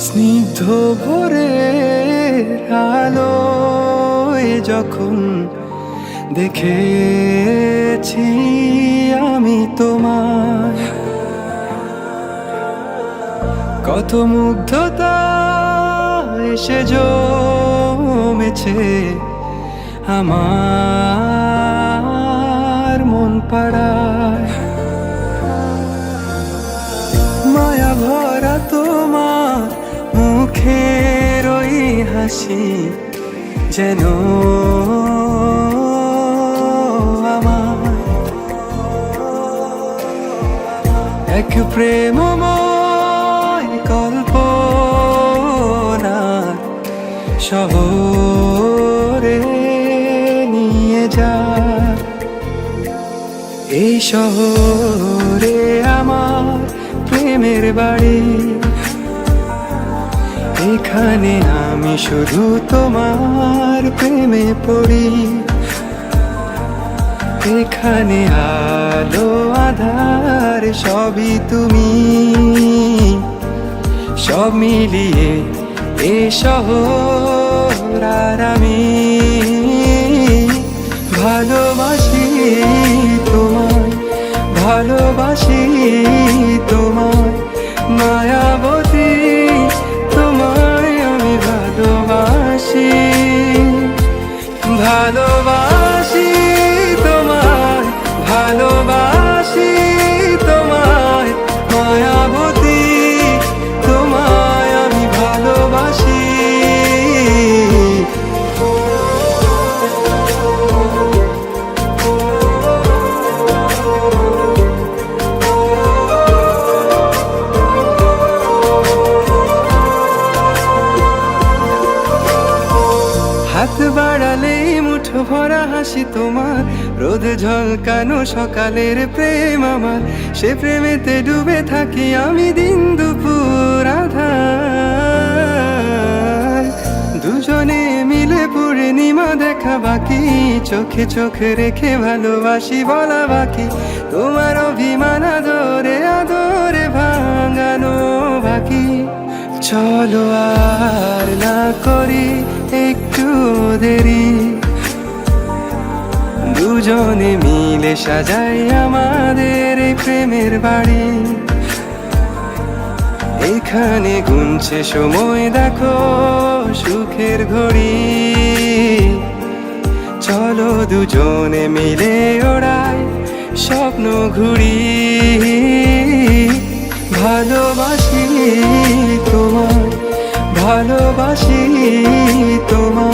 স্নিগ্ধ ভোরের আলোয় যখন দেখেছি আমি তোমায়, কত মুগ্ধতা এসে জমেছে আমার মন পাড়ায়। মায়া ভরা তোমার মুখের ওই হাসি যেন আমার এক প্রেমময় কল্পনার শহরে নিয়ে যায়। এই শহরে আমার প্রেমের বাড়ি, এখানে আমি শুধু তোমার প্রেমে পড়ি। এখানে আলো আধার সবই তুমি, সব মিলিয়ে এ শহর আর আমি। ভালোবাসি তোমায়, ভালোবাসি তোমায় মায়াবতী, তোমায় আমি ভালোবাসি। ভালোবাসি তোমায়, ভালোবাসি তোমায় মায়াবতী, তোমায় আমি ভালোবাসি। হাত বাড়ালেই মুঠো ভরা হাসি তোমার, রোদ ঝলকানো সকালের প্রেম আমার। সে প্রেমেতে ডুবে থাকি আমি দিন দুপুর আধার। দুজনে মিলে পূর্ণিমা দেখা বাকি, চোখে চোখে রেখে ভালোবাসি বলা বাকি। তোমার অভিমান আদরে আদরে ভাঙানো বাকি। চলো আর না করি একটু দেরি, দুজনে মিলে সাজাই আমাদের এই প্রেমের বাড়ি। এখানে গুনছে সময় দেখো সুখের ঘড়ি। চলো দুজনে মিলে ওড়াই স্বপ্ন ঘুড়ি। ভালোবাসি তোমায়, ভালোবাসি তোমায়।